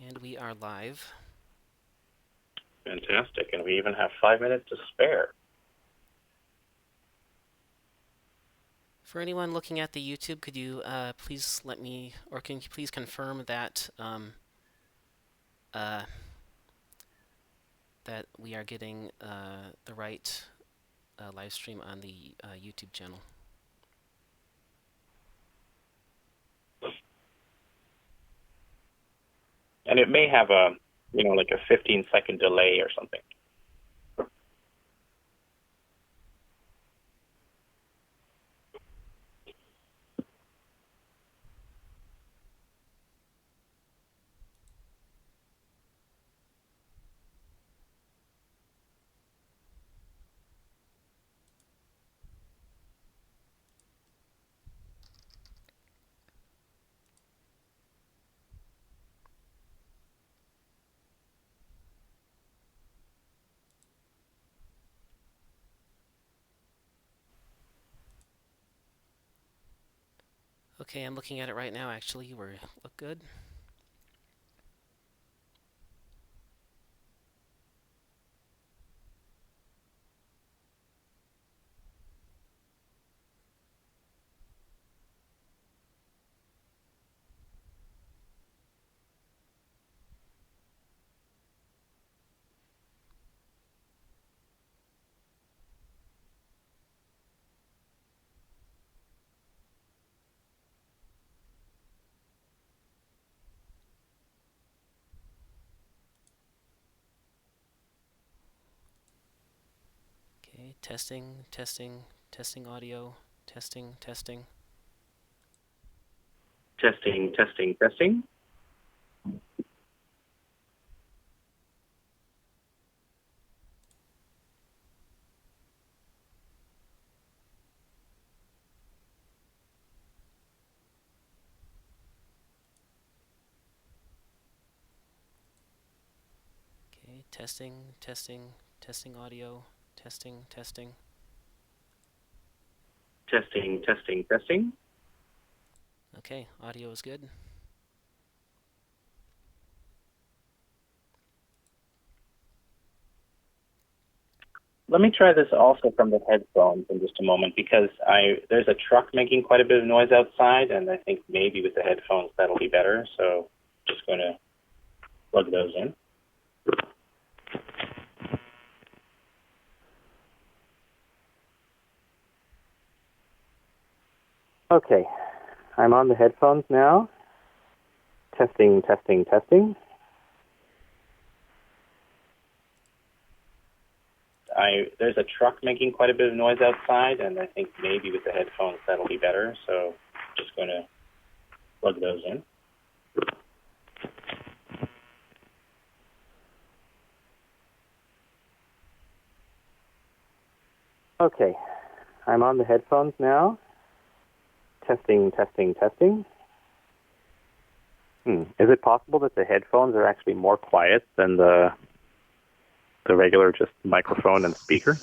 And we are live. Fantastic, and we even have 5 minutes to spare. For anyone looking at the YouTube, could you please let me, or can you please confirm that that we are getting the right live stream on the YouTube channel? And it may have a, like a 15-second delay or something. Okay, I'm looking at it right now. Actually, we look good. Okay, testing, testing, testing audio, testing, testing. Testing, testing, testing. Okay, testing, testing, testing audio, testing, testing. Testing, testing, testing. Okay, audio is good. Let me try this also from the headphones in just a moment, because there's a truck making quite a bit of noise outside, and I think maybe with the headphones that'll be better. So just going to plug those in. Okay, I'm on the headphones now. Testing, testing, testing. There's a truck making quite a bit of noise outside, and I think maybe with the headphones that'll be better. So just going to plug those in. Okay, I'm on the headphones now. Testing, testing, testing. Is it possible that the headphones are actually more quiet than the regular just microphone and speaker?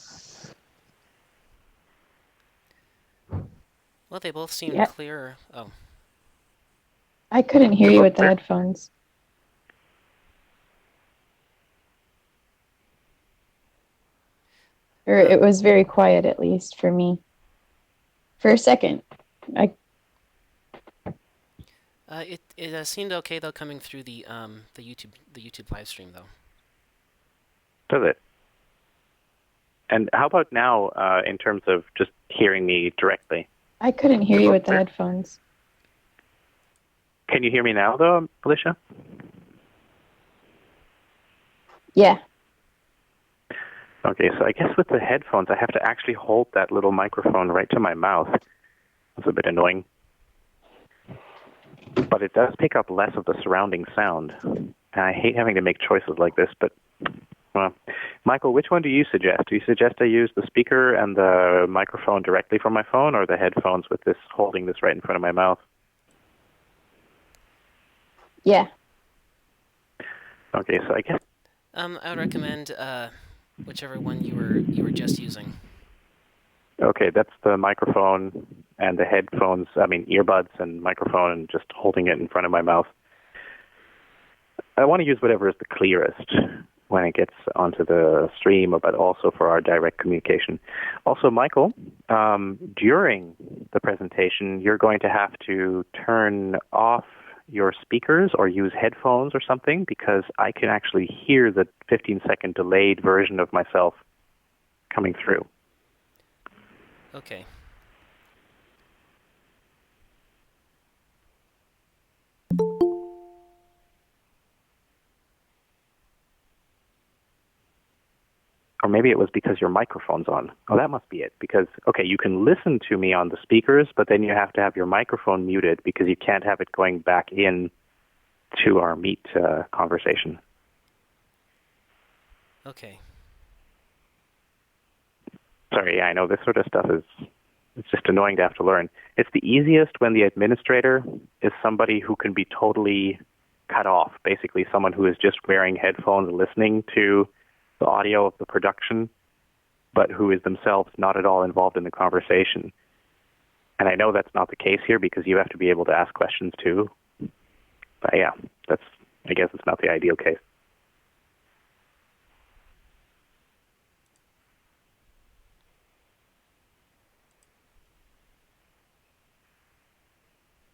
Well, they both seem Yeah. clear. Oh. I couldn't hear you with the headphones. Or it was very quiet, at least for me. For a second. It seemed okay though coming through the YouTube live stream though. Does it? And how about now in terms of just hearing me directly? I couldn't hear you with the headphones. Can you hear me now though, Alicia? Yeah. Okay, so I guess with the headphones I have to actually hold that little microphone right to my mouth. That's a bit annoying. But it does pick up less of the surrounding sound. And I hate having to make choices like this, but, well, Michael, which one do you suggest? Do you suggest I use the speaker and the microphone directly from my phone, or the headphones with this holding this right in front of my mouth? Yeah. Okay, so I guess... I would recommend whichever one you were just using. Okay, that's the microphone and the headphones, earbuds and microphone, and just holding it in front of my mouth. I want to use whatever is the clearest when it gets onto the stream, but also for our direct communication. Also, Michael, during the presentation, you're going to have to turn off your speakers or use headphones or something, because I can actually hear the 15-second delayed version of myself coming through. Okay. Or maybe it was because your microphone's on. Oh, that must be it. Because, okay, you can listen to me on the speakers, but then you have to have your microphone muted because you can't have it going back in to our Meet conversation. Okay. Sorry, I know this sort of stuff it's just annoying to have to learn. It's the easiest when the administrator is somebody who can be totally cut off, basically someone who is just wearing headphones and listening to the audio of the production, but who is themselves not at all involved in the conversation. And I know that's not the case here because you have to be able to ask questions too. But yeah, I guess it's not the ideal case.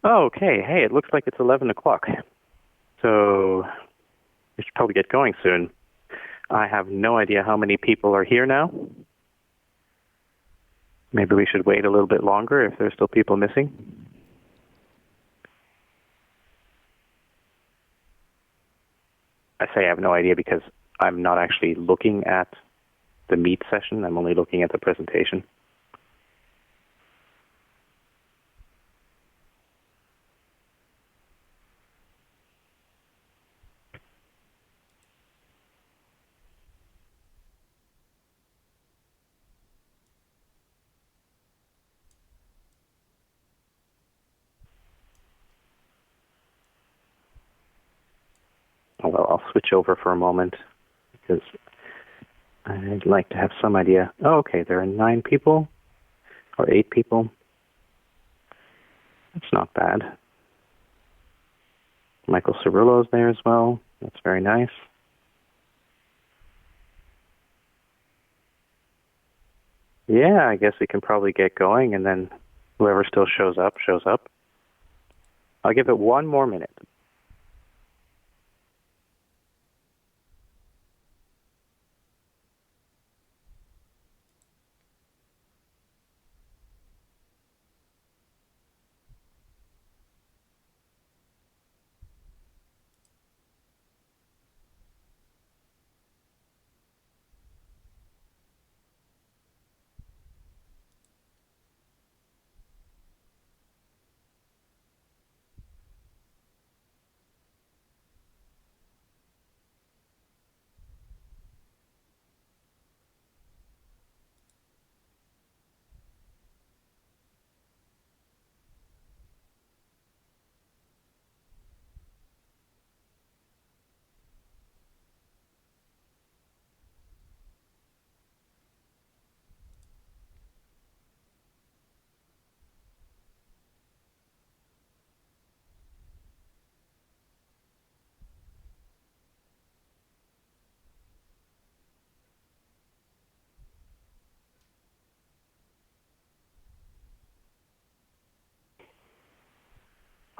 Okay, hey, it looks like it's 11 o'clock. So we should probably get going soon. I have no idea how many people are here now. Maybe we should wait a little bit longer if there's still people missing. I say I have no idea because I'm not actually looking at the Meet session. I'm only looking at the presentation. Although I'll switch over for a moment because I'd like to have some idea. Oh, okay, there are 9 people or 8 people. That's not bad. Michael Cerullo's there as well. That's very nice. Yeah, I guess we can probably get going, and then whoever still shows up, shows up. I'll give it one more minute.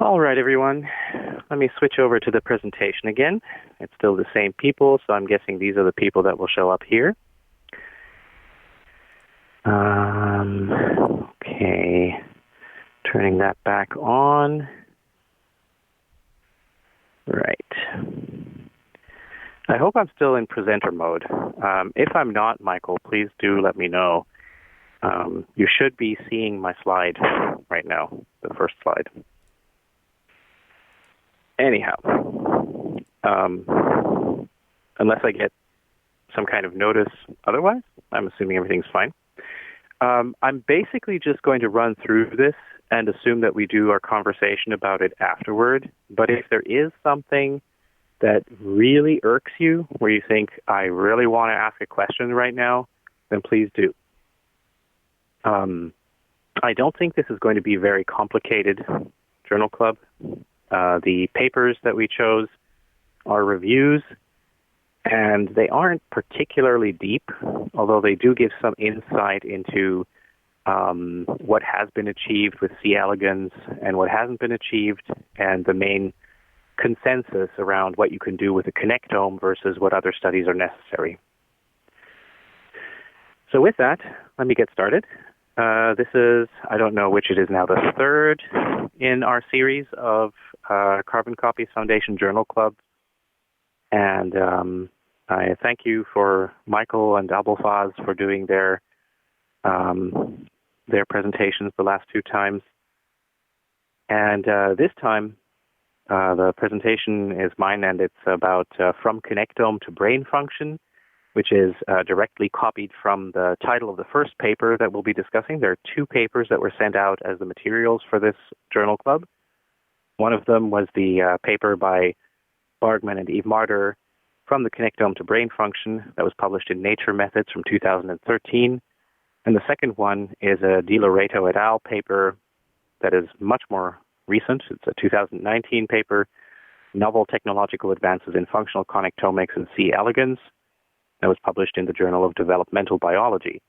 All right, everyone. Let me switch over to the presentation again. It's still the same people, so I'm guessing these are the people that will show up here. Okay. Turning that back on. Right. I hope I'm still in presenter mode. If I'm not, Michael, please do let me know. You should be seeing my slide right now, the first slide. Anyhow, unless I get some kind of notice otherwise, I'm assuming everything's fine. I'm basically just going to run through this and assume that we do our conversation about it afterward. But if there is something that really irks you, where you think, I really want to ask a question right now, then please do. I don't think this is going to be a very complicated journal club. The papers that we chose are reviews, and they aren't particularly deep, although they do give some insight into what has been achieved with C. elegans and what hasn't been achieved, and the main consensus around what you can do with a connectome versus what other studies are necessary. So with that, let me get started. This is, I don't know which it is now, the third in our series of Carboncopies Foundation Journal Club. And I thank you for Michael and Abulfaz for doing their presentations the last two times. And this time, the presentation is mine, and it's about from connectome to brain function, which is directly copied from the title of the first paper that we'll be discussing. There are two papers that were sent out as the materials for this journal club. One of them was the paper by Bargman and Eve Marder, From the Connectome to Brain Function, that was published in Nature Methods from 2013. And the second one is a Di Loreto et al. Paper that is much more recent. It's a 2019 paper, Novel Technological Advances in Functional Connectomics and C. elegans, that was published in the Journal of Developmental Biology.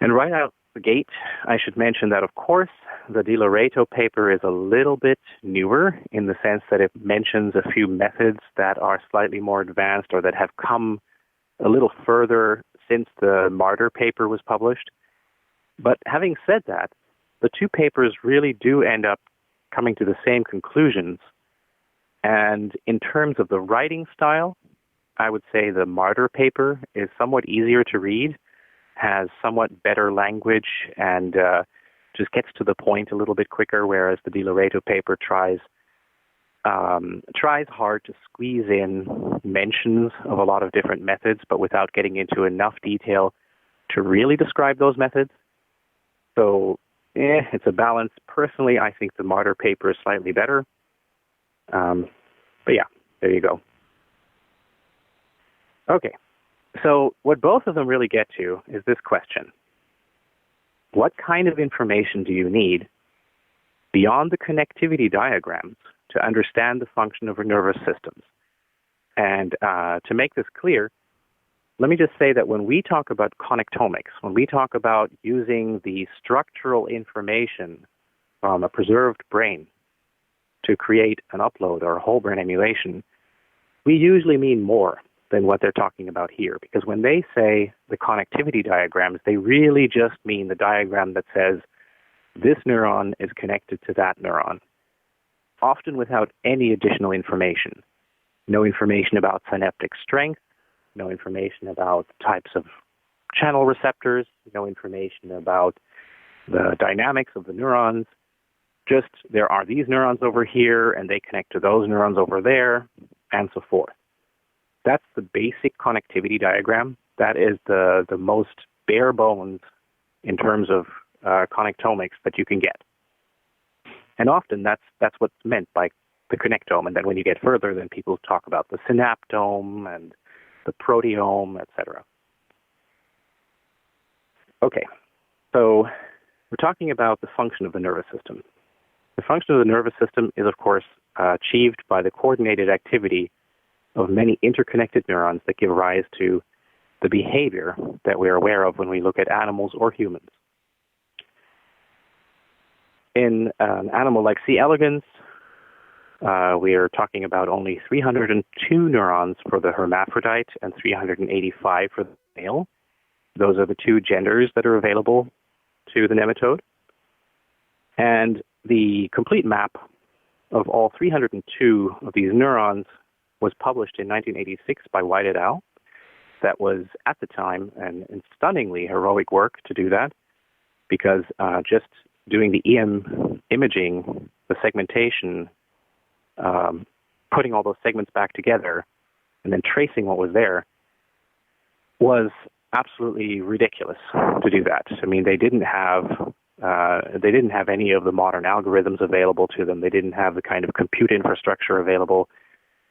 And right out the gate, I should mention that, of course, the Di Loreto paper is a little bit newer in the sense that it mentions a few methods that are slightly more advanced or that have come a little further since the Marder paper was published. But having said that, the two papers really do end up coming to the same conclusions. And in terms of the writing style, I would say the Marder paper is somewhat easier to read, has somewhat better language, and just gets to the point a little bit quicker, whereas the Di Loreto paper tries hard to squeeze in mentions of a lot of different methods, but without getting into enough detail to really describe those methods. So it's a balance. Personally, I think the Marder paper is slightly better. But yeah, there you go. Okay, so what both of them really get to is this question. What kind of information do you need beyond the connectivity diagrams to understand the function of our nervous systems? And to make this clear, let me just say that when we talk about connectomics, when we talk about using the structural information from a preserved brain to create an upload or a whole brain emulation, we usually mean more than what they're talking about here. Because when they say the connectivity diagrams, they really just mean the diagram that says this neuron is connected to that neuron, often without any additional information. No information about synaptic strength, no information about types of channel receptors, no information about the dynamics of the neurons. Just there are these neurons over here, and they connect to those neurons over there, and so forth. That's the basic connectivity diagram. That is the most bare bones in terms of connectomics that you can get. And often that's what's meant by the connectome. And then when you get further, then people talk about the synaptome and the proteome, etc. Okay, so we're talking about the function of the nervous system. The function of the nervous system is, of course, achieved by the coordinated activity of many interconnected neurons that give rise to the behavior that we're aware of when we look at animals or humans. In an animal like C. elegans, we are talking about only 302 neurons for the hermaphrodite and 385 for the male. Those are the two genders that are available to the nematode. And the complete map of all 302 of these neurons was published in 1986 by White et al. That was, at the time, an stunningly heroic work to do that, because just doing the EM imaging, the segmentation, putting all those segments back together, and then tracing what was there, was absolutely ridiculous to do that. I mean, they didn't have any of the modern algorithms available to them. They didn't have the kind of compute infrastructure available.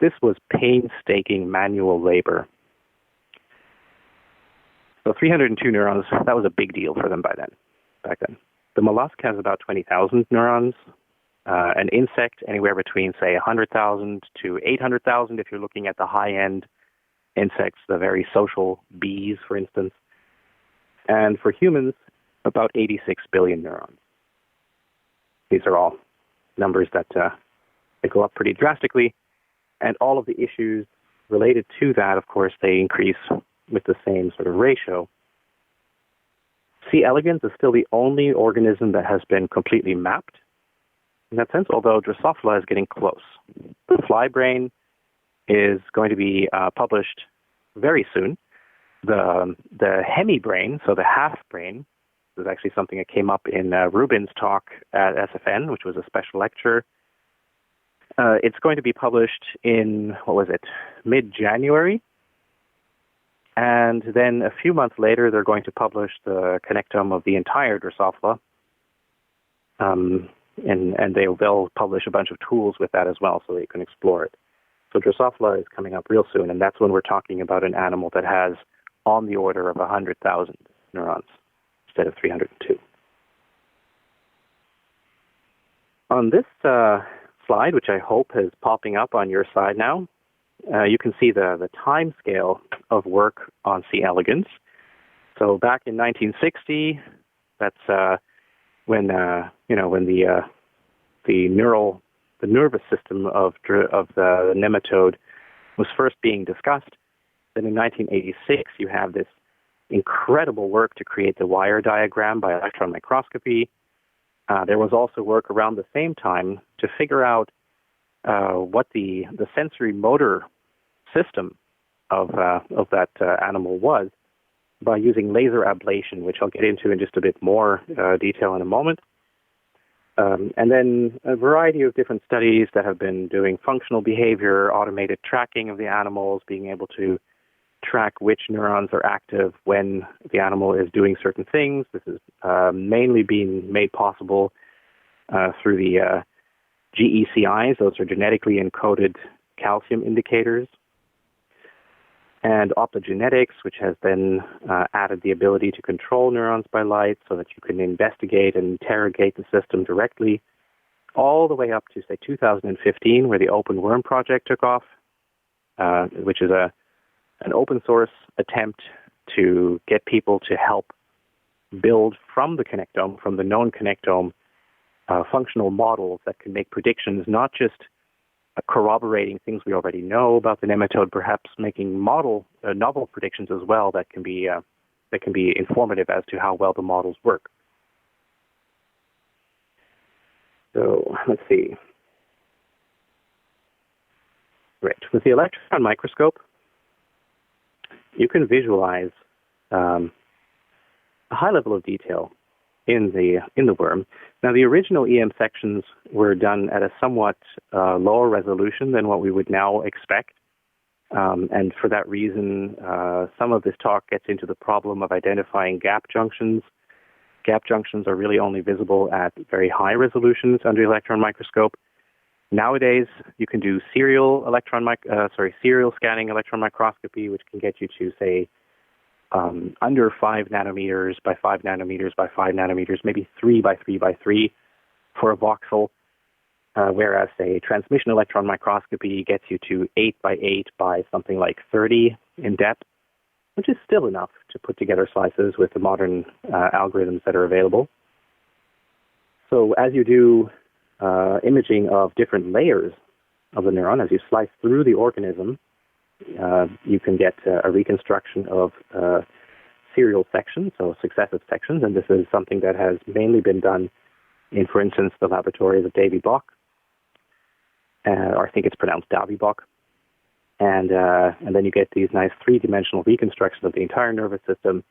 This was painstaking manual labor. So 302 neurons, that was a big deal for them back then. The mollusk has about 20,000 neurons, an insect anywhere between, say, 100,000 to 800,000 if you're looking at the high-end insects, the very social bees, for instance. And for humans, about 86 billion neurons. These are all numbers that go up pretty drastically. And all of the issues related to that, of course, they increase with the same sort of ratio. C. elegans is still the only organism that has been completely mapped in that sense, although Drosophila is getting close. The fly brain is going to be published very soon. The hemibrain, so the half brain, is actually something that came up in Rubin's talk at SFN, which was a special lecture. It's going to be published in, mid-January. And then a few months later, they're going to publish the connectome of the entire Drosophila. And they'll publish a bunch of tools with that as well so that you can explore it. So Drosophila is coming up real soon, and that's when we're talking about an animal that has on the order of 100,000 neurons instead of 302. On this slide, which I hope is popping up on your side now, you can see the time scale of work on C. elegans. So back in 1960, that's when the nervous system of the nematode was first being discussed. Then in 1986, you have this incredible work to create the wire diagram by electron microscopy. There was also work around the same time to figure out what the sensory motor system of that animal was by using laser ablation, which I'll get into in just a bit more detail in a moment. And then a variety of different studies that have been doing functional behavior, automated tracking of the animals, being able to track which neurons are active when the animal is doing certain things. This is mainly being made possible through the GECIs. Those are genetically encoded calcium indicators. And optogenetics, which has then added the ability to control neurons by light so that you can investigate and interrogate the system directly, all the way up to, say, 2015, where the Open Worm project took off, which is an open source attempt to get people to help build from the connectome, from the known connectome, functional models that can make predictions, not just corroborating things we already know about the nematode, perhaps making novel predictions as well that can be informative as to how well the models work. So let's see. Right, with the electron microscope, you can visualize a high level of detail in the worm. Now, the original EM sections were done at a somewhat lower resolution than what we would now expect. And for that reason, some of this talk gets into the problem of identifying gap junctions. Gap junctions are really only visible at very high resolutions under the electron microscope. Nowadays, you can do serial scanning electron microscopy, which can get you to, say, under 5 nanometers by 5 nanometers by 5 nanometers, maybe 3 by 3 by 3 for a voxel, whereas, say, transmission electron microscopy gets you to 8 by 8 by something like 30 in depth, which is still enough to put together slices with the modern algorithms that are available. So as you do imaging of different layers of the neuron, as you slice through the organism, you can get a reconstruction of serial sections, so successive sections, and this is something that has mainly been done in, for instance, the laboratories of Davy Bock, or I think it's pronounced Davy Bock, and then you get these nice three-dimensional reconstructions of the entire nervous system,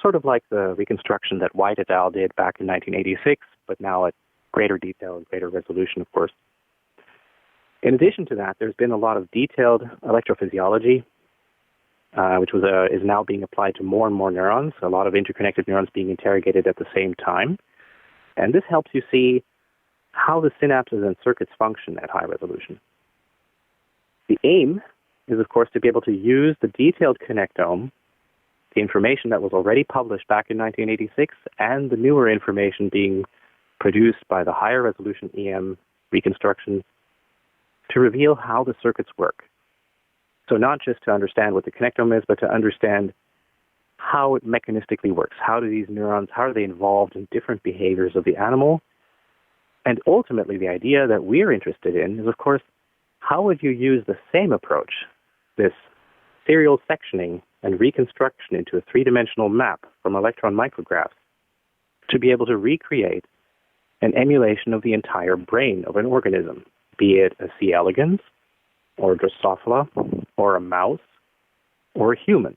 sort of like the reconstruction that White et al. Did back in 1986, but now at greater detail and greater resolution, of course. In addition to that, there's been a lot of detailed electrophysiology, which is now being applied to more and more neurons, a lot of interconnected neurons being interrogated at the same time. And this helps you see how the synapses and circuits function at high resolution. The aim is, of course, to be able to use the detailed connectome, the information that was already published back in 1986, and the newer information being produced by the higher resolution EM reconstructions to reveal how the circuits work. So not just to understand what the connectome is, but to understand how it mechanistically works. How do these neurons, how are they involved in different behaviors of the animal? And ultimately, the idea that we're interested in is, of course, how would you use the same approach, this serial sectioning and reconstruction into a three-dimensional map from electron micrographs, to be able to recreate an emulation of the entire brain of an organism, be it a C. elegans, or Drosophila, or a mouse, or a human.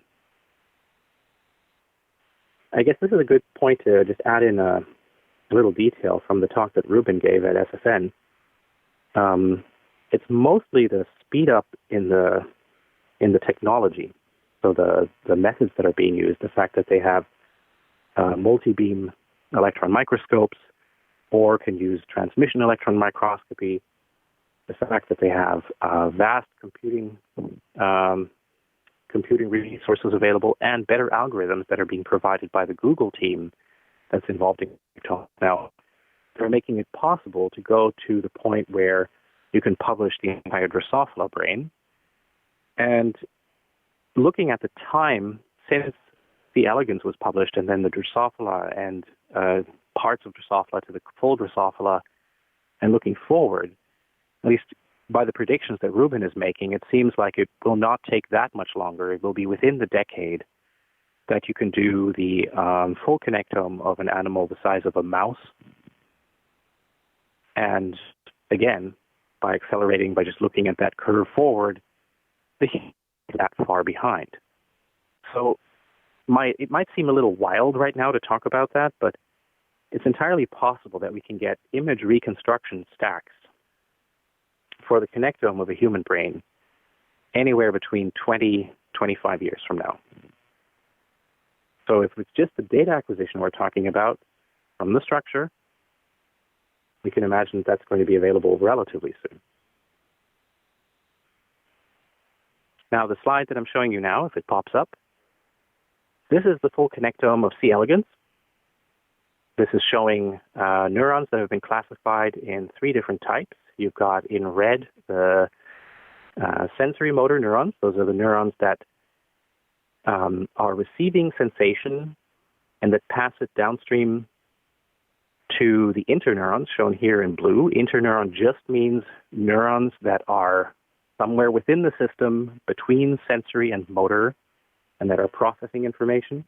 I guess this is a good point to just add in a little detail from the talk that Ruben gave at SFN. It's mostly the speed up in the technology. So the methods that are being used, the fact that they have multi-beam electron microscopes or can use transmission electron microscopy, the fact that they have vast computing resources available and better algorithms that are being provided by the Google team that's involved in talk now. They're making it possible to go to the point where you can publish the entire Drosophila brain. And looking at the time since the elegans was published and then the Drosophila and parts of Drosophila to the full Drosophila, and looking forward, at least by the predictions that Ruben is making, it seems like it will not take that much longer. It will be within the decade that you can do the full connectome of an animal the size of a mouse. And again, by accelerating, by just looking at that curve forward, the human is that far behind. So it might seem a little wild right now to talk about that, but it's entirely possible that we can get image reconstruction stacks for the connectome of a human brain anywhere between 25 years from now. So if it's just the data acquisition we're talking about from the structure, we can imagine that's going to be available relatively soon. Now, the slide that I'm showing you now, if it pops up, this is the full connectome of C. elegans. This is showing neurons that have been classified in three different types. You've got in red the sensory motor neurons. Those are the neurons that are receiving sensation and that pass it downstream to the interneurons, shown here in blue. Interneuron just means neurons that are somewhere within the system between sensory and motor and that are processing information.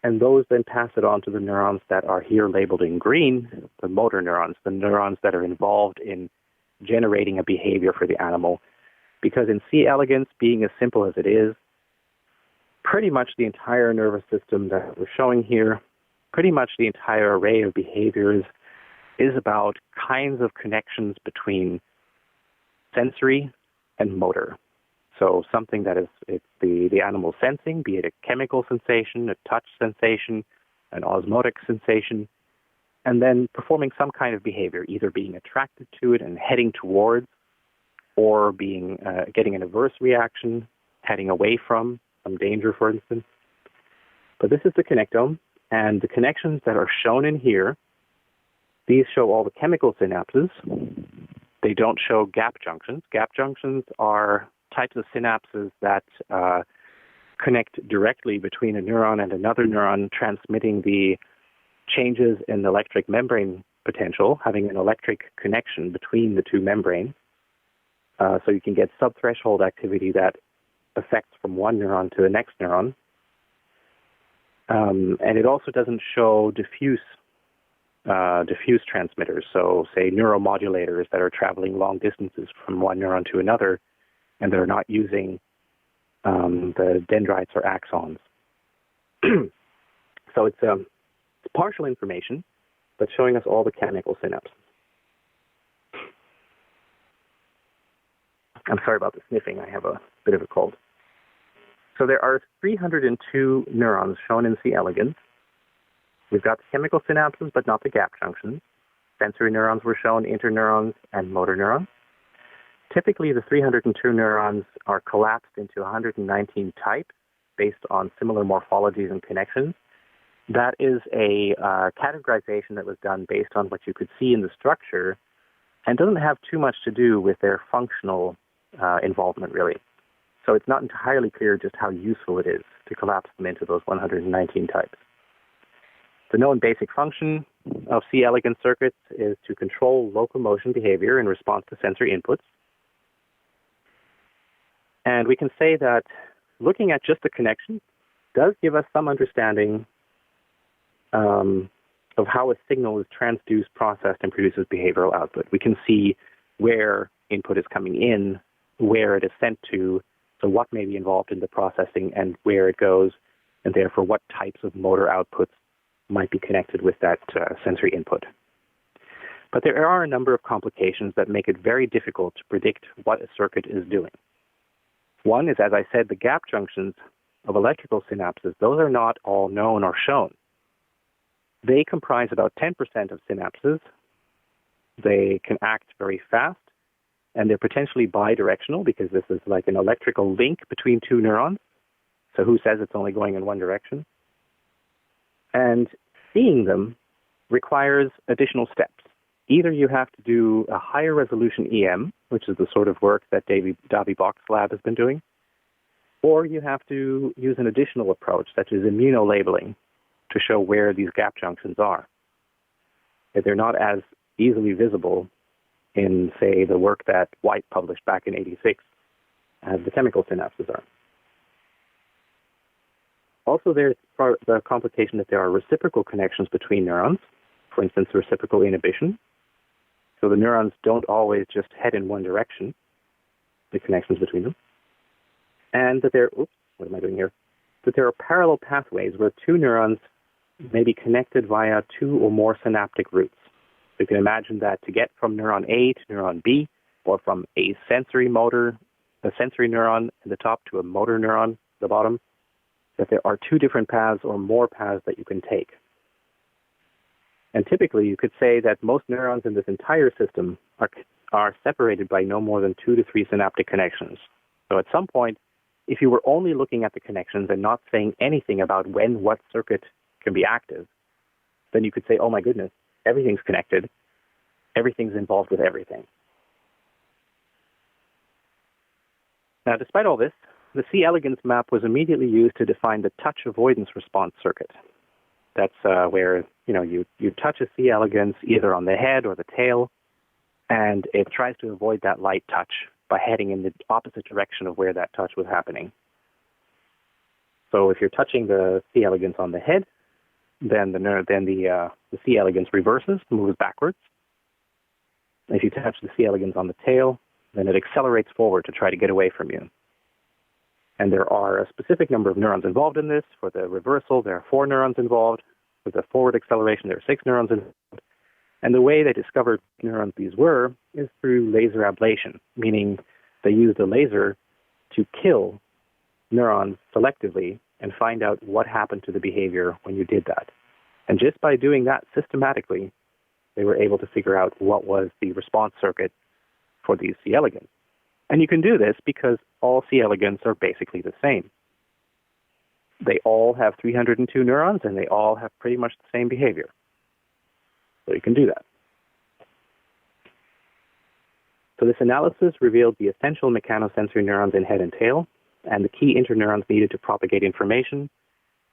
And those then pass it on to the neurons that are here labeled in green, the motor neurons, the neurons that are involved in generating a behavior for the animal. Because in C. elegans, being as simple as it is, pretty much the entire nervous system that we're showing here, pretty much the entire array of behaviors is about kinds of connections between sensory and motor. So something that is it's the animal sensing, be it a chemical sensation, a touch sensation, an osmotic sensation, and then performing some kind of behavior, either being attracted to it and heading towards, or being getting an adverse reaction, heading away from some danger, for instance. But this is the connectome, and the connections that are shown in here, these show all the chemical synapses. They don't show gap junctions. Gap junctions are types of synapses that connect directly between a neuron and another neuron, transmitting the changes in the electric membrane potential, having an electric connection between the two membranes. So you can get subthreshold activity that affects from one neuron to the next neuron. And it also doesn't show diffuse transmitters, so say neuromodulators that are traveling long distances from one neuron to another and that are not using the dendrites or axons. So it's partial information, but showing us all the chemical synapses. I'm sorry about the sniffing. I have a bit of a cold. So there are 302 neurons shown in C. elegans. We've got the chemical synapses, but not the gap junctions. Sensory neurons were shown, interneurons, and motor neurons. Typically, the 302 neurons are collapsed into 119 types based on similar morphologies and connections. That is a categorization that was done based on what you could see in the structure and doesn't have too much to do with their functional involvement, really. So it's not entirely clear just how useful it is to collapse them into those 119 types. The known basic function of C. elegans circuits is to control locomotion behavior in response to sensory inputs. And we can say that looking at just the connection does give us some understanding of how a signal is transduced, processed, and produces behavioral output. We can see where input is coming in, where it is sent to, so what may be involved in the processing and where it goes, and therefore what types of motor outputs might be connected with that sensory input. But there are a number of complications that make it very difficult to predict what a circuit is doing. One is, as I said, the gap junctions of electrical synapses. Those are not all known or shown. They comprise about 10% of synapses. They can act very fast, and they're potentially bidirectional because this is like an electrical link between two neurons. So who says it's only going in one direction? And seeing them requires additional steps. Either you have to do a higher resolution EM, which is the sort of work that Davy Bock's lab has been doing, or you have to use an additional approach, such as immunolabeling, to show where these gap junctions are. If they're not as easily visible in, say, the work that White published back in '86 as the chemical synapses are. Also, there's the complication that there are reciprocal connections between neurons, for instance, reciprocal inhibition. So the neurons don't always just head in one direction, the connections between them. And that there, that there are parallel pathways where two neurons may be connected via two or more synaptic routes. So you can imagine that to get from neuron A to neuron B, or from a sensory neuron at the top to a motor neuron at the bottom, that there are two different paths or more paths that you can take. And typically, you could say that most neurons in this entire system are separated by no more than 2 to 3 synaptic connections. So at some point, if you were only looking at the connections and not saying anything about when what circuit can be active, then you could say, oh my goodness, everything's connected, everything's involved with everything. Now, despite all this, the C. elegans map was immediately used to define the touch avoidance response circuit. That's where you touch a C. elegans either on the head or the tail, and it tries to avoid that light touch by heading in the opposite direction of where that touch was happening. So if you're touching the C. elegans on the head, then the C. elegans reverses, moves backwards. If you touch the C. elegans on the tail, then it accelerates forward to try to get away from you. And there are a specific number of neurons involved in this. For the reversal, there are 4 neurons involved. For the forward acceleration, there are 6 neurons involved. And the way they discovered neurons these were is through laser ablation, meaning they used a laser to kill neurons selectively and find out what happened to the behavior when you did that. And just by doing that systematically, they were able to figure out what was the response circuit for these C. elegans. And you can do this because all C. elegans are basically the same. They all have 302 neurons, and they all have pretty much the same behavior. So you can do that. So this analysis revealed the essential mechanosensory neurons in head and tail, and the key interneurons needed to propagate information,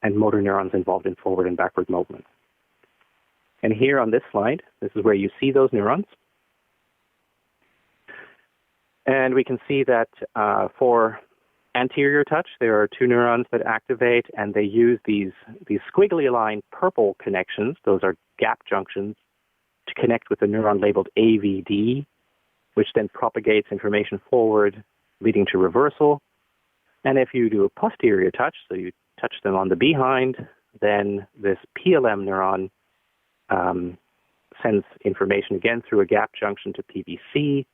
and motor neurons involved in forward and backward movement. And here on this slide, this is where you see those neurons. And we can see that for anterior touch, there are 2 neurons that activate, and they use these squiggly aligned purple connections. Those are gap junctions to connect with the neuron labeled AVD, which then propagates information forward, leading to reversal. And if you do a posterior touch, so you touch them on the behind, then this PLM neuron sends information again through a gap junction to PVC,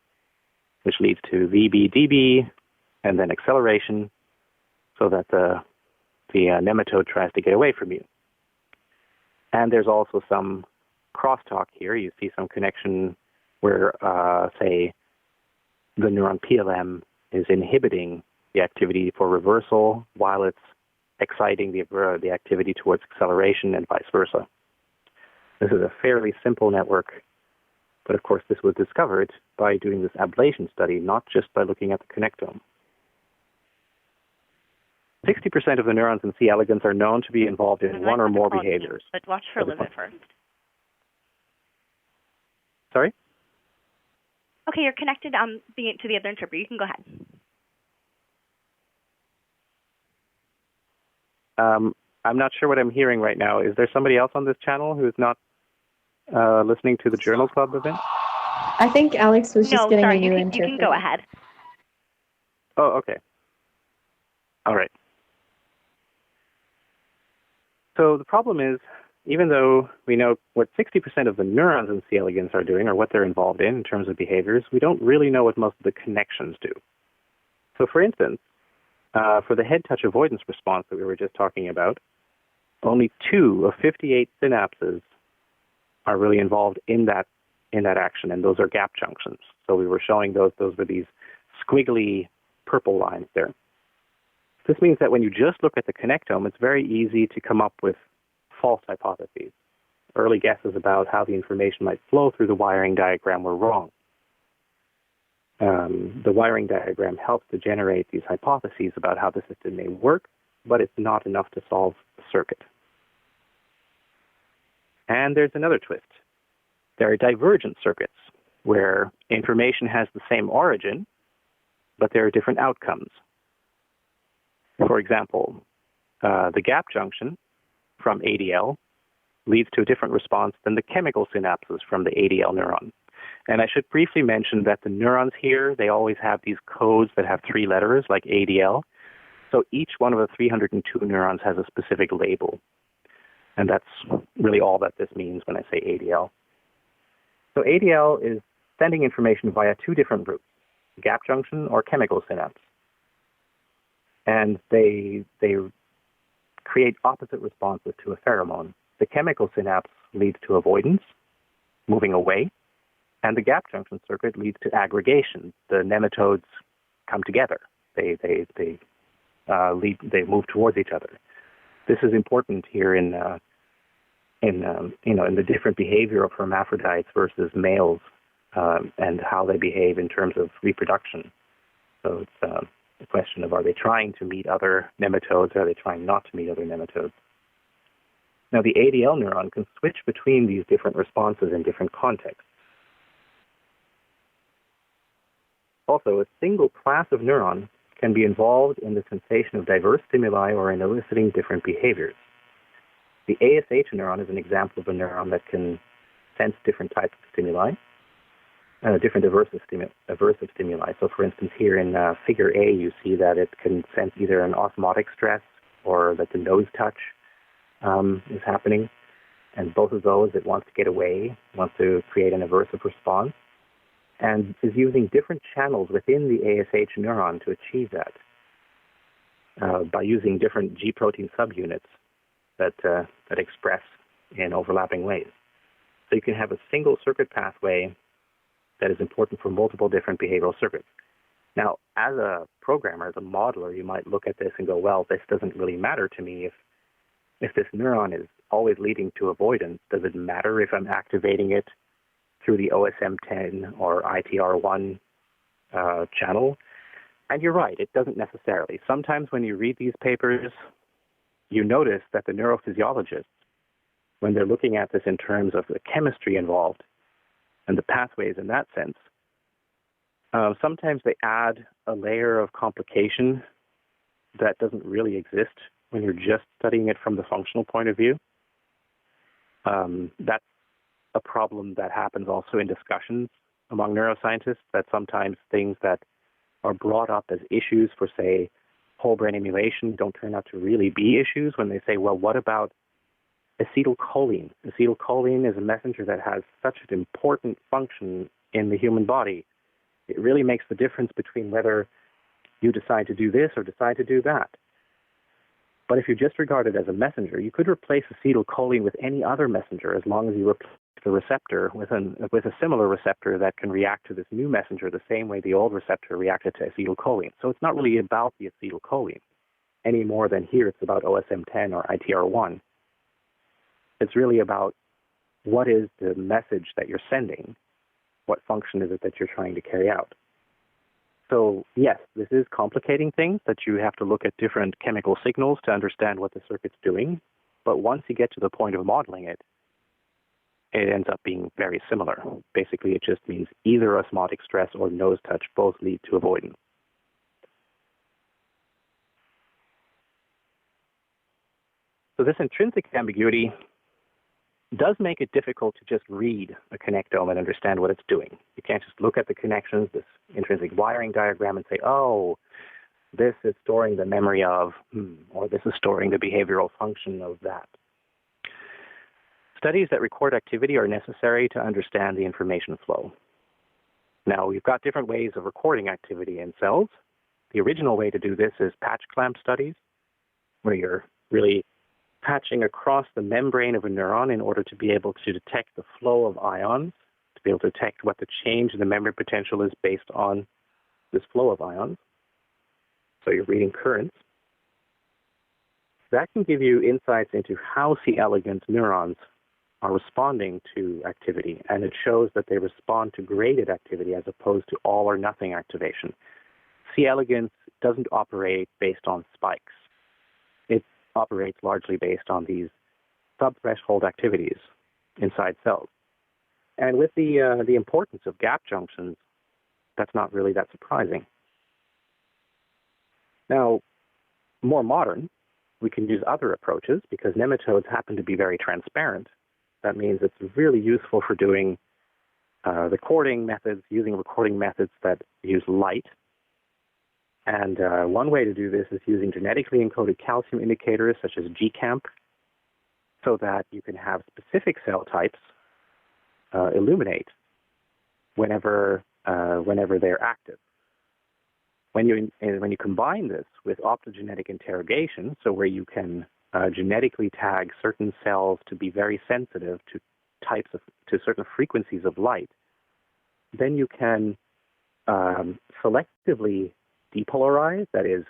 which leads to VBDB, and then acceleration, so that the nematode tries to get away from you. And there's also some crosstalk here. You see some connection where, say, the neuron PLM is inhibiting the activity for reversal while it's exciting the activity towards acceleration and vice versa. This is a fairly simple network, but of course this was discovered by doing this ablation study, not just by looking at the connectome. 60% of the neurons in C. elegans are known to be involved in one or more behaviors. But watch for a little bit first. Sorry? Okay, you're connected to the other interpreter. You can go ahead. I'm not sure what I'm hearing right now. Is there somebody else on this channel who's not listening to the Journal Club event? I think Alex was just getting a new interpreter. You can go ahead. Oh, okay. All right. So the problem is, even though we know what 60% of the neurons in C. elegans are doing or what they're involved in terms of behaviors, we don't really know what most of the connections do. So for instance, for the head touch avoidance response that we were just talking about, only 2 of 58 synapses are really involved in that action, and those are gap junctions. So we were showing those were these squiggly purple lines there. This means that when you just look at the connectome, it's very easy to come up with false hypotheses. Early guesses about how the information might flow through the wiring diagram were wrong. The wiring diagram helps to generate these hypotheses about how the system may work, but it's not enough to solve the circuit. And there's another twist. There are divergent circuits where information has the same origin, but there are different outcomes. For example, the gap junction from ADL leads to a different response than the chemical synapses from the ADL neuron. And I should briefly mention that the neurons here, they always have these codes that have 3 letters, like ADL. So each one of the 302 neurons has a specific label. And that's really all that this means when I say ADL. So ADL is sending information via 2 different routes, gap junction or chemical synapse. And they create opposite responses to a pheromone. The chemical synapse leads to avoidance, moving away, and the gap junction circuit leads to aggregation. The nematodes come together. They move towards each other. This is important here in the different behavior of hermaphrodites versus males and how they behave in terms of reproduction. So it's the question of, are they trying to meet other nematodes, or are they trying not to meet other nematodes? Now, the ADL neuron can switch between these different responses in different contexts. Also, a single class of neuron can be involved in the sensation of diverse stimuli or in eliciting different behaviors. The ASH neuron is an example of a neuron that can sense different types of stimuli, different aversive stimuli. So, for instance, here in figure A, you see that it can sense either an osmotic stress or that the nose touch is happening. And both of those, it wants to get away, wants to create an aversive response, and is using different channels within the ASH neuron to achieve that by using different G protein subunits that express in overlapping ways. So you can have a single circuit pathway that is important for multiple different behavioral circuits. Now, as a programmer, as a modeler, you might look at this and go, well, this doesn't really matter to me. If this neuron is always leading to avoidance, does it matter if I'm activating it through the OSM10 or ITR1 channel? And you're right, it doesn't necessarily. Sometimes when you read these papers, you notice that the neurophysiologists, when they're looking at this in terms of the chemistry involved and the pathways in that sense, sometimes they add a layer of complication that doesn't really exist when you're just studying it from the functional point of view. That's a problem that happens also in discussions among neuroscientists, that sometimes things that are brought up as issues for, say, whole brain emulation don't turn out to really be issues when they say, well, what about acetylcholine? Acetylcholine is a messenger that has such an important function in the human body. It really makes the difference between whether you decide to do this or decide to do that. But if you just regard it as a messenger, you could replace acetylcholine with any other messenger as long as you replace the receptor with a similar receptor that can react to this new messenger the same way the old receptor reacted to acetylcholine. So it's not really about the acetylcholine. any more than here it's about OSM10 or ITR1. It's really about what is the message that you're sending, what function is it that you're trying to carry out. So yes, this is complicating things, that you have to look at different chemical signals to understand what the circuit's doing, but once you get to the point of modeling it, it ends up being very similar. Basically, it just means either osmotic stress or nose touch both lead to avoidance. So this intrinsic ambiguity does make it difficult to just read a connectome and understand what it's doing. You can't just look at the connections, this intrinsic wiring diagram, and say, oh, this is storing the memory of, or this is storing the behavioral function of that. Studies that record activity are necessary to understand the information flow. Now, we've got different ways of recording activity in cells. The original way to do this is patch clamp studies, where you're really patching across the membrane of a neuron in order to be able to detect the flow of ions, to be able to detect what the change in the memory potential is based on this flow of ions. So you're reading currents. That can give you insights into how C. elegans neurons are responding to activity, and it shows that they respond to graded activity as opposed to all or nothing activation. C. elegans doesn't operate based on spikes. It operates largely based on these sub-threshold activities inside cells. And with the importance of gap junctions, that's not really that surprising. Now, more modern, we can use other approaches because nematodes happen to be very transparent. That means it's really useful for doing recording methods, using recording methods that use light. And one way to do this is using genetically encoded calcium indicators such as GCAMP, so that you can have specific cell types illuminate whenever they're active. When you combine this with optogenetic interrogation, so where you can genetically tag certain cells to be very sensitive to certain frequencies of light, then you can selectively depolarize, that is,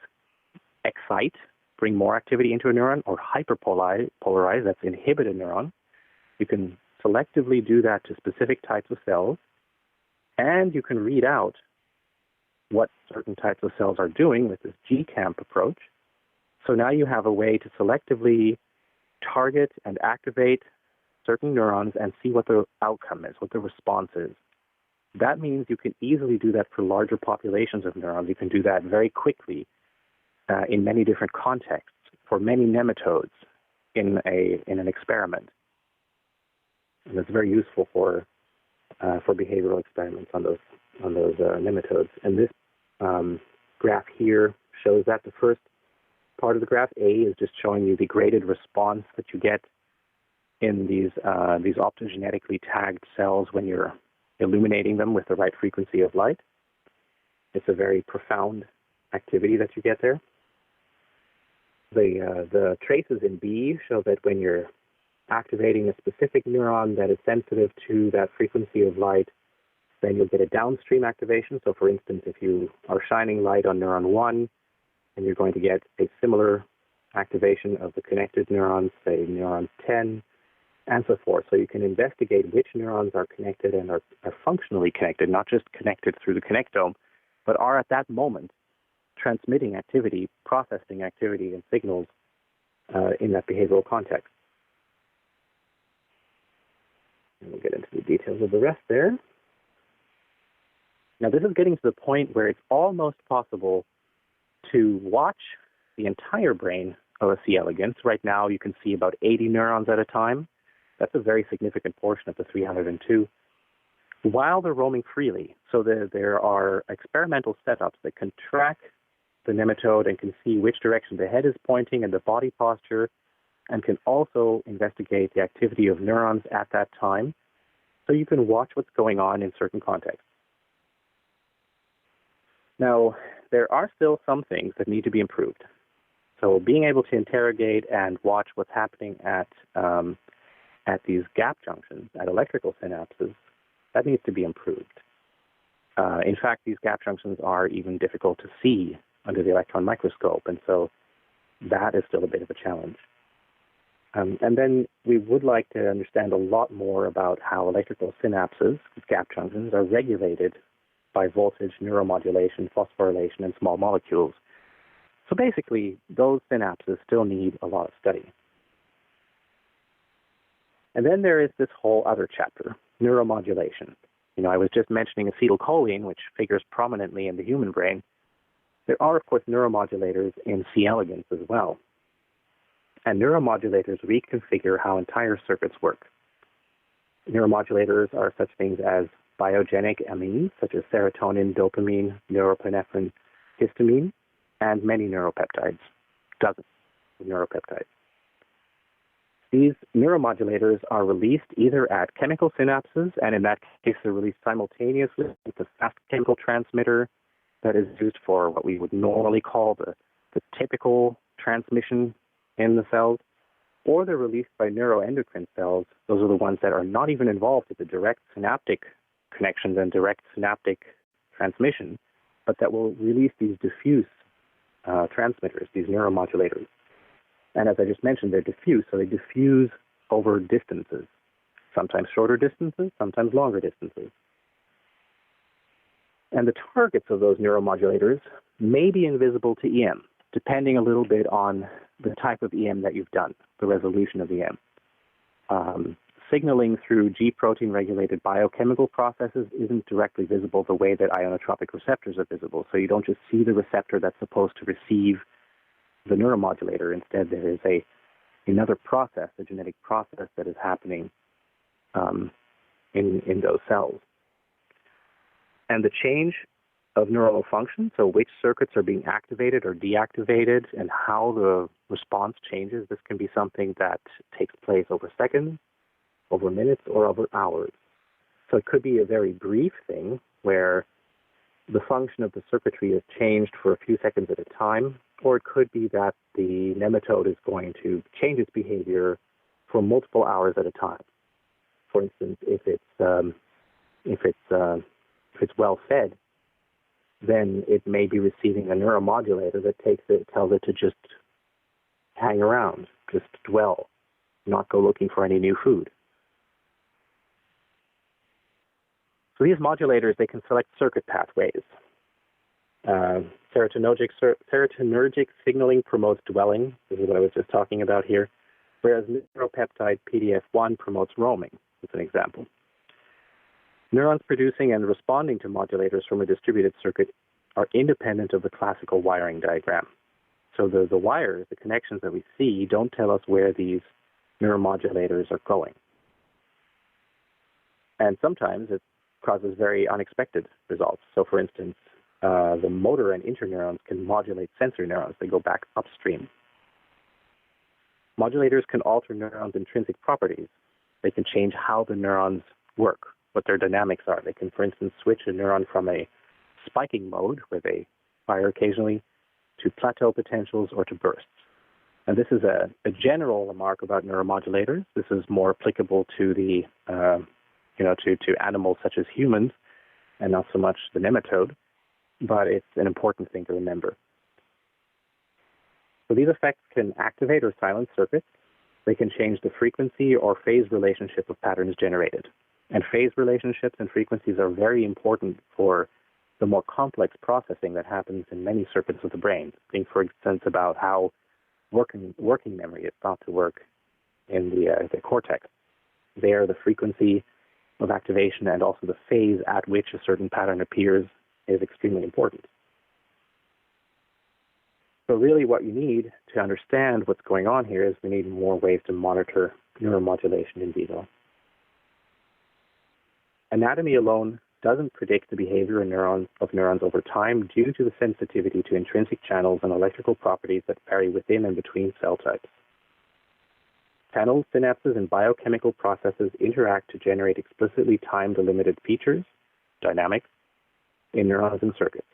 excite, bring more activity into a neuron, or hyperpolarize, that's inhibit a neuron. You can selectively do that to specific types of cells, and you can read out what certain types of cells are doing with this GCAMP approach. So now you have a way to selectively target and activate certain neurons and see what the outcome is, what the response is. That means you can easily do that for larger populations of neurons. You can do that very quickly in many different contexts for many nematodes in an experiment. And it's very useful for behavioral experiments on those nematodes. And this graph here shows that. The first part of the graph, A, is just showing you the graded response that you get in these optogenetically tagged cells when you're illuminating them with the right frequency of light. It's a very profound activity that you get there. The traces in B show that when you're activating a specific neuron that is sensitive to that frequency of light, then you'll get a downstream activation. So for instance, if you are shining light on neuron 1, and you're going to get a similar activation of the connected neurons, say neuron 10, and so forth. So you can investigate which neurons are connected and are functionally connected, not just connected through the connectome, but are at that moment transmitting activity, processing activity and signals in that behavioral context. And we'll get into the details of the rest there. Now, this is getting to the point where it's almost possible to watch the entire brain of a C. elegans. Right now, you can see about 80 neurons at a time. That's a very significant portion of the 302, while they're roaming freely. So there are experimental setups that can track the nematode and can see which direction the head is pointing and the body posture, and can also investigate the activity of neurons at that time. So you can watch what's going on in certain contexts. Now, there are still some things that need to be improved. So being able to interrogate and watch what's happening at these gap junctions, at electrical synapses, that needs to be improved. In fact, these gap junctions are even difficult to see under the electron microscope. And so that is still a bit of a challenge. And then we would like to understand a lot more about how electrical synapses, gap junctions, are regulated by voltage, neuromodulation, phosphorylation, and small molecules. So basically, those synapses still need a lot of study. And then there is this whole other chapter, neuromodulation. I was just mentioning acetylcholine, which figures prominently in the human brain. There are, of course, neuromodulators in C. elegans as well. And neuromodulators reconfigure how entire circuits work. Neuromodulators are such things as biogenic amines, such as serotonin, dopamine, norepinephrine, histamine, and many neuropeptides, dozens of neuropeptides. These neuromodulators are released either at chemical synapses, and in that case they're released simultaneously with the fast chemical transmitter that is used for what we would normally call the typical transmission in the cells, or they're released by neuroendocrine cells. Those are the ones that are not even involved with the direct synaptic connections and direct synaptic transmission, but that will release these diffuse transmitters, these neuromodulators. And as I just mentioned, they're diffuse, so they diffuse over distances, sometimes shorter distances, sometimes longer distances. And the targets of those neuromodulators may be invisible to EM, depending a little bit on the type of EM that you've done, the resolution of EM. Signaling through G protein regulated biochemical processes isn't directly visible the way that ionotropic receptors are visible. So you don't just see the receptor that's supposed to receive the neuromodulator. Instead, there is another process, a genetic process that is happening in those cells. And the change of neuronal function, so which circuits are being activated or deactivated and how the response changes, this can be something that takes place over seconds, over minutes, or over hours. So it could be a very brief thing where the function of the circuitry is changed for a few seconds at a time, or it could be that the nematode is going to change its behavior for multiple hours at a time. For instance, if it's well fed, then it may be receiving a neuromodulator that tells it to just hang around, just dwell, not go looking for any new food. So these modulators, they can select circuit pathways. Serotonergic signaling promotes dwelling. This is what I was just talking about here. Whereas neuropeptide PDF1 promotes roaming, as an example. Neurons producing and responding to modulators from a distributed circuit are independent of the classical wiring diagram. So the wires, the connections that we see, don't tell us where these neuromodulators are going. And sometimes it causes very unexpected results. So for instance, the motor and interneurons can modulate sensory neurons. They go back upstream. Modulators can alter neurons' intrinsic properties. They can change how the neurons work, what their dynamics are. They can, for instance, switch a neuron from a spiking mode, where they fire occasionally, to plateau potentials or to bursts. And this is a general remark about neuromodulators. This is more applicable to the to animals such as humans, and not so much the nematode, but it's an important thing to remember. So these effects can activate or silence circuits. They can change the frequency or phase relationship of patterns generated. And phase relationships and frequencies are very important for the more complex processing that happens in many circuits of the brain. Think, for instance, about how working memory is thought to work in the cortex. There, the frequency of activation and also the phase at which a certain pattern appears is extremely important. So really what you need to understand what's going on here is we need more ways to monitor neuromodulation in vivo. Anatomy alone doesn't predict the behavior of neurons over time due to the sensitivity to intrinsic channels and electrical properties that vary within and between cell types. Channels, synapses, and biochemical processes interact to generate explicitly time-delimited features, dynamics, in neurons and circuits.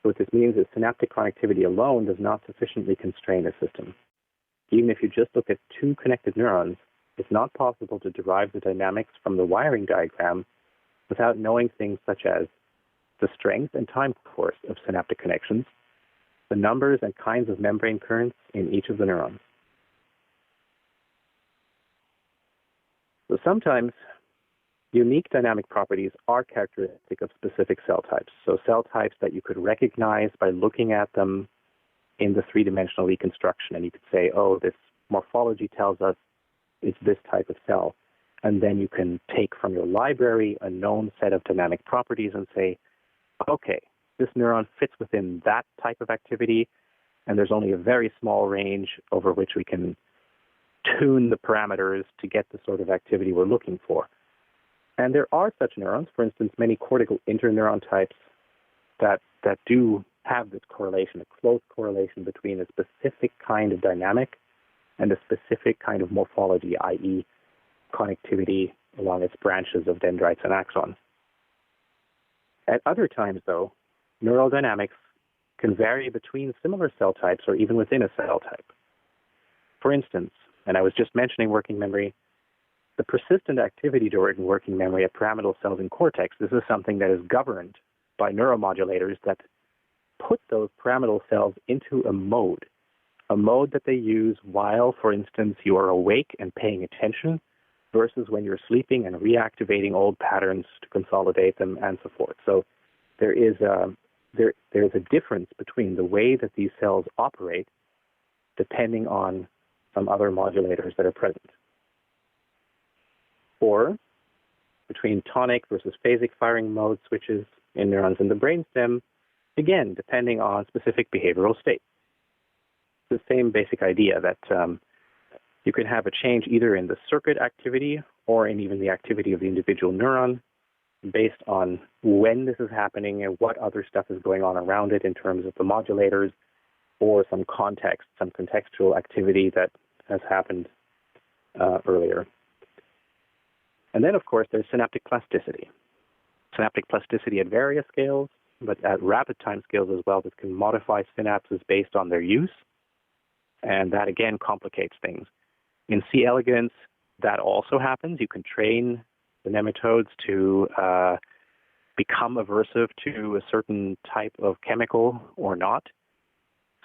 So what this means is synaptic connectivity alone does not sufficiently constrain a system. Even if you just look at two connected neurons, it's not possible to derive the dynamics from the wiring diagram without knowing things such as the strength and time course of synaptic connections, the numbers and kinds of membrane currents in each of the neurons. So sometimes unique dynamic properties are characteristic of specific cell types. So cell types that you could recognize by looking at them in the three-dimensional reconstruction. And you could say, oh, this morphology tells us it's this type of cell. And then you can take from your library a known set of dynamic properties and say, okay, this neuron fits within that type of activity, and there's only a very small range over which we can tune the parameters to get the sort of activity we're looking for. And there are such neurons, for instance, many cortical interneuron types that do have this correlation, a close correlation between a specific kind of dynamic and a specific kind of morphology, i.e. connectivity along its branches of dendrites and axons. At other times, though, neural dynamics can vary between similar cell types or even within a cell type. For instance, and I was just mentioning working memory, the persistent activity during working memory at pyramidal cells in cortex, this is something that is governed by neuromodulators that put those pyramidal cells into a mode that they use while, for instance, you are awake and paying attention versus when you're sleeping and reactivating old patterns to consolidate them and so forth. So there's a difference between the way that these cells operate depending on some other modulators that are present. Or between tonic versus phasic firing mode switches in neurons in the brainstem, again, depending on specific behavioral states. The same basic idea that you can have a change either in the circuit activity or in even the activity of the individual neuron based on when this is happening and what other stuff is going on around it in terms of the modulators or some context, some contextual activity that has happened earlier. And then, of course, there's synaptic plasticity. Synaptic plasticity at various scales, but at rapid time scales as well, that can modify synapses based on their use. And that, again, complicates things. In C. elegans, that also happens. You can train the nematodes to become aversive to a certain type of chemical or not.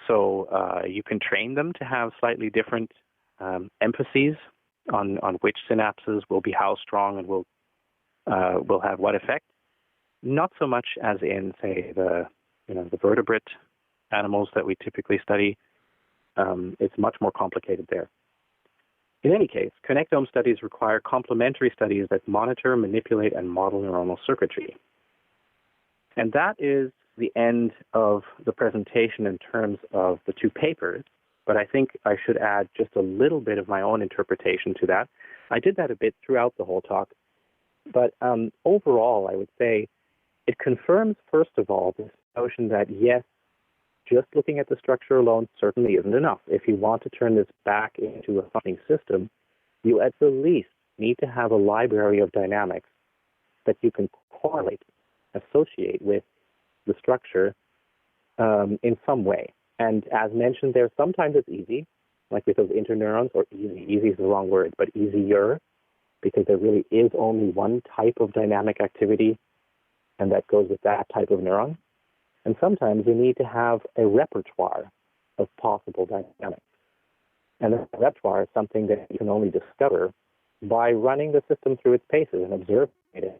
So you can train them to have slightly different emphases on which synapses will be how strong and will have what effect. Not so much as in, say, the vertebrate animals that we typically study. It's much more complicated there. In any case, connectome studies require complementary studies that monitor, manipulate, and model neuronal circuitry. And that is the end of the presentation in terms of the two papers, but I think I should add just a little bit of my own interpretation to that. I did that a bit throughout the whole talk, but overall, I would say it confirms, first of all, this notion that, yes, just looking at the structure alone certainly isn't enough. If you want to turn this back into a functioning system, you at the least need to have a library of dynamics that you can correlate, associate with the structure in some way. And as mentioned there, sometimes it's easy, like with those interneurons, or easy. Easy is the wrong word, but easier, because there really is only one type of dynamic activity, and that goes with that type of neuron. And sometimes you need to have a repertoire of possible dynamics. And the repertoire is something that you can only discover by running the system through its paces and observing it in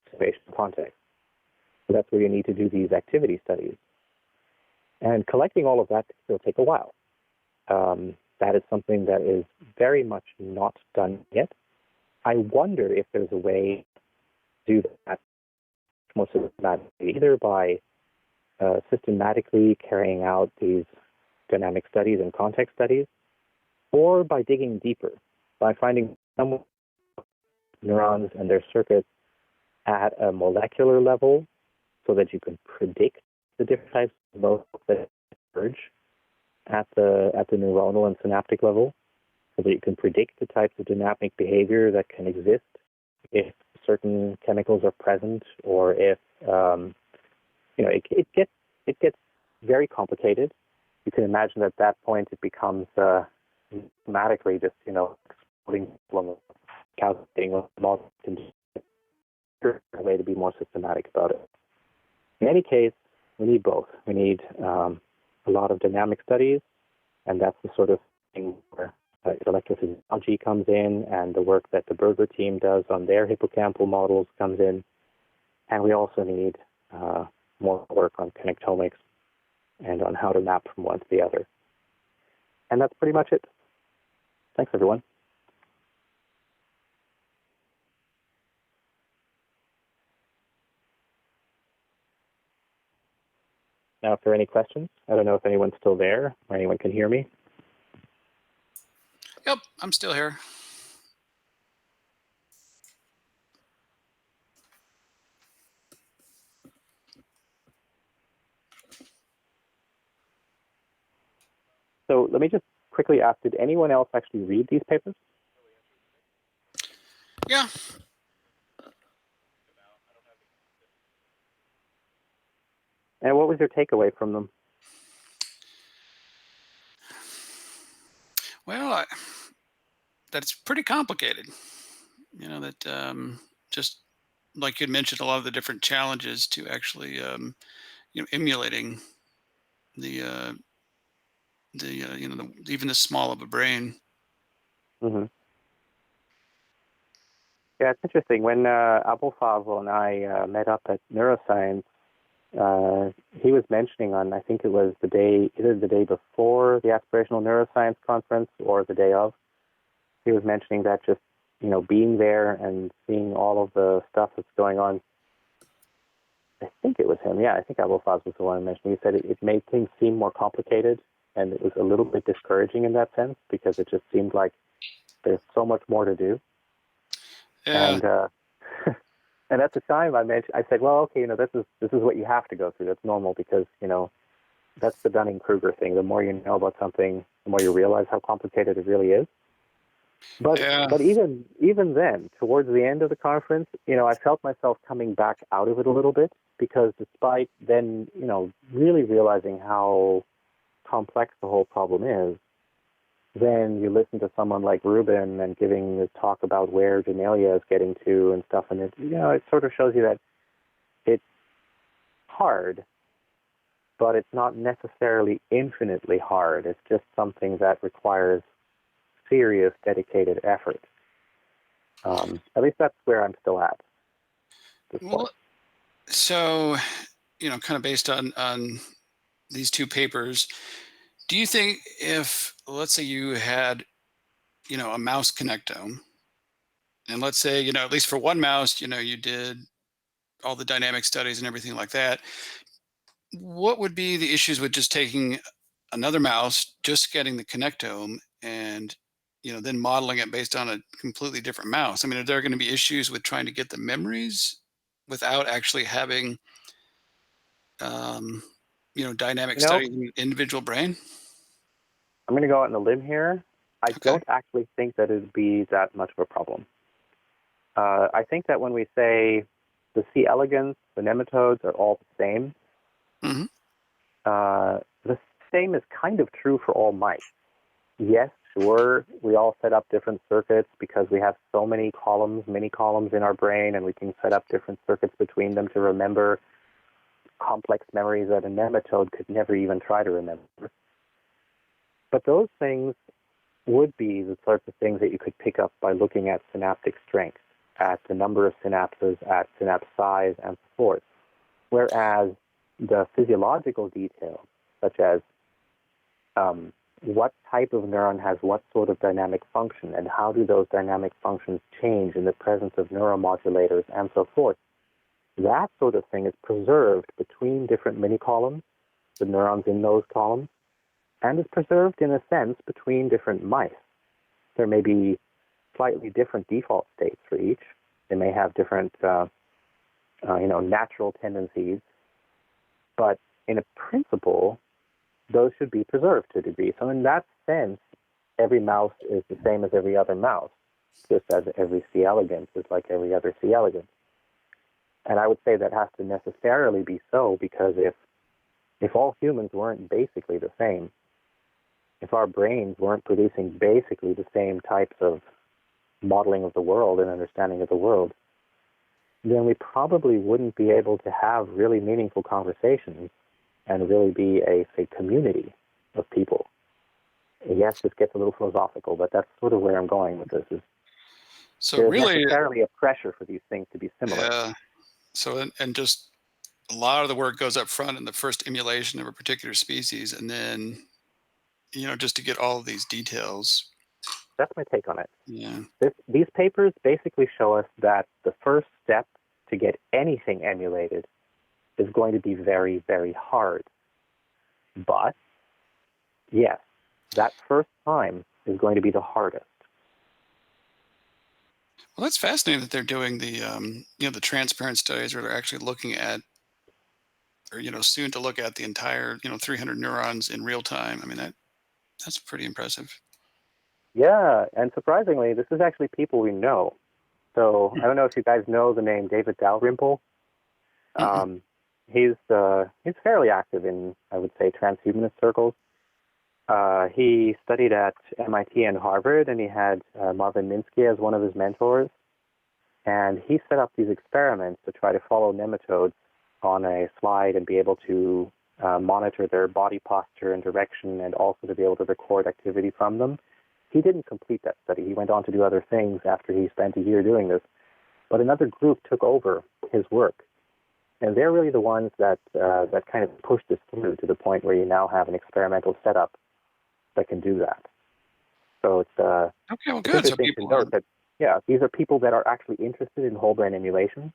observation context. So that's where you need to do these activity studies. And collecting all of that will take a while. That is something that is very much not done yet. I wonder if there's a way to do that more systematically, either by systematically carrying out these dynamic studies and context studies, or by digging deeper, by finding some neurons and their circuits at a molecular level so that you can predict the different types of modes that emerge at the neuronal and synaptic level, so that you can predict the types of dynamic behavior that can exist if certain chemicals are present, or if it gets very complicated. You can imagine at that point it becomes mathematically just exploding problem, calculating what the model can do. There's a way to be more systematic about it. In any case, we need both. We need a lot of dynamic studies, and that's the sort of thing where electrophysiology comes in, and the work that the Berger team does on their hippocampal models comes in. And we also need more work on connectomics and on how to map from one to the other. And that's pretty much it. Thanks, everyone. Now, if there are any questions, I don't know if anyone's still there or anyone can hear me. Yep, I'm still here. So let me just quickly ask, did anyone else actually read these papers? Yeah. And what was your takeaway from them? Well, that's pretty complicated. You know, that just like you'd mentioned, a lot of the different challenges to actually, emulating the even the small of a brain. Mm-hmm. Yeah, it's interesting. When Abulfazl and I met up at Neuroscience, he was mentioning on, I think it was either the day before the Aspirational Neuroscience Conference or the day of, he was mentioning that just, being there and seeing all of the stuff that's going on. I think it was him. Yeah, I think Abulfazl was the one mentioning. He said it made things seem more complicated, and it was a little bit discouraging in that sense because it just seemed like there's so much more to do. Yeah. And and at the time I said, well, okay, this is what you have to go through. That's normal because, that's the Dunning-Kruger thing. The more you know about something, the more you realize how complicated it really is. But even then, towards the end of the conference, I felt myself coming back out of it a little bit because despite then, really realizing how complex the whole problem is, then you listen to someone like Ruben and giving this talk about where Genelia is getting to and stuff, and it sort of shows you that it's hard, but it's not necessarily infinitely hard. It's just something that requires serious, dedicated effort. At least that's where I'm still at. Well, so, kind of based on these two papers, do you think if, let's say you had, a mouse connectome, and let's say, at least for one mouse, you did all the dynamic studies and everything like that, what would be the issues with just taking another mouse, just getting the connectome and, then modeling it based on a completely different mouse? I mean, are there going to be issues with trying to get the memories without actually having, dynamic studies in the individual brain? I'm going to go out on a limb here. I don't actually think that it would be that much of a problem. I think that when we say the C. elegans, the nematodes are all the same, Mm-hmm. the same is kind of true for all mice. Yes, sure, we all set up different circuits because we have so many mini columns in our brain, and we can set up different circuits between them to remember complex memories that a nematode could never even try to remember. But those things would be the sorts of things that you could pick up by looking at synaptic strength, at the number of synapses, at synapse size, and so forth. Whereas the physiological details, such as what type of neuron has what sort of dynamic function, and how do those dynamic functions change in the presence of neuromodulators, and so forth, that sort of thing is preserved between different mini-columns, the neurons in those columns, and is preserved in a sense between different mice. There may be slightly different default states for each. They may have different, natural tendencies, but in a principle, those should be preserved to a degree. So in that sense, every mouse is the same as every other mouse, just as every C. elegans is like every other C. elegans. And I would say that has to necessarily be so, because if all humans weren't basically the same, if our brains weren't producing basically the same types of modeling of the world and understanding of the world, then we probably wouldn't be able to have really meaningful conversations and really be a, say, community of people. Yes, this gets a little philosophical, but that's sort of where I'm going with this. So there's really, necessarily a pressure for these things to be similar. yeah. So and just a lot of the work goes up front in the first emulation of a particular species, and then just to get all of these details. That's my take on it. Yeah. These papers basically show us that the first step to get anything emulated is going to be very, very hard. But yes, that first time is going to be the hardest. Well, that's fascinating that they're doing the the transparent studies where they're actually looking at, or soon to look at the entire 300 neurons in real time. I mean, that's pretty impressive. Yeah, and surprisingly, this is actually people we know. So I don't know if you guys know the name David Dalrymple. He's fairly active in, I would say, transhumanist circles. He studied at MIT and Harvard, and he had Marvin Minsky as one of his mentors. And he set up these experiments to try to follow nematodes on a slide and be able to monitor their body posture and direction, and also to be able to record activity from them. He didn't complete that study. He went on to do other things after he spent a year doing this. But another group took over his work. And they're really the ones that kind of pushed this through to the point where you now have an experimental setup that can do that. So it's okay, well, good. So people to note that, yeah, these are people that are actually interested in whole brain emulation,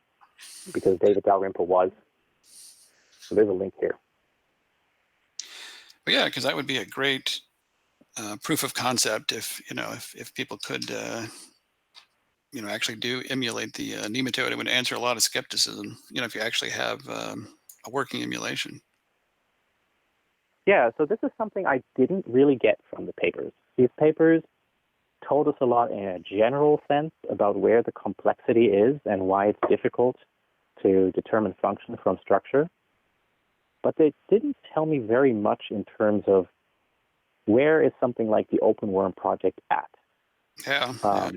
because David Dalrymple was. So there's a link here. Well, yeah, because that would be a great proof of concept if people could actually do emulate the nematode. It would answer a lot of skepticism. If you actually have a working emulation. Yeah, so this is something I didn't really get from the papers. These papers told us a lot in a general sense about where the complexity is and why it's difficult to determine function from structure. But they didn't tell me very much in terms of where is something like the Open Worm project at? Yeah.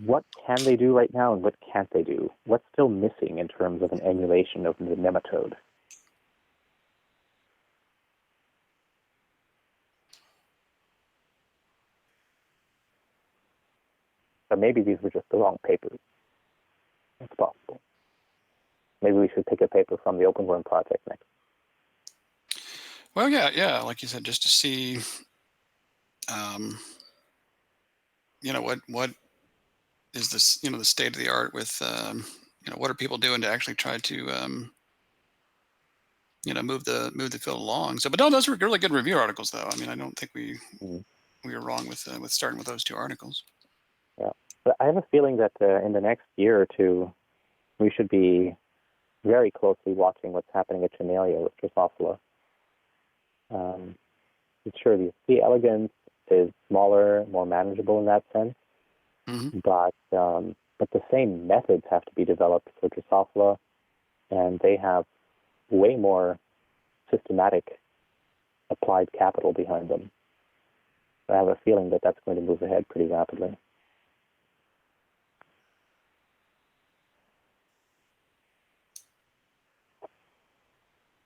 What can they do right now and what can't they do? What's still missing in terms of an emulation of the nematode? But maybe these were just the wrong papers. It's possible. Maybe we should pick a paper from the Open Worm project next. Well, yeah, like you said, just to see, what is this, the state of the art with, what are people doing to actually try to, move the field along. So, but no, those were really good review articles, though. I mean, I don't think we were wrong with starting with those two articles. Yeah, but I have a feeling that in the next year or two, we should be very closely watching what's happening at Genelia with Drosophila. Sure, the C. elegans is smaller, more manageable in that sense, but the same methods have to be developed for Drosophila, and they have way more systematic applied capital behind them. I have a feeling that that's going to move ahead pretty rapidly.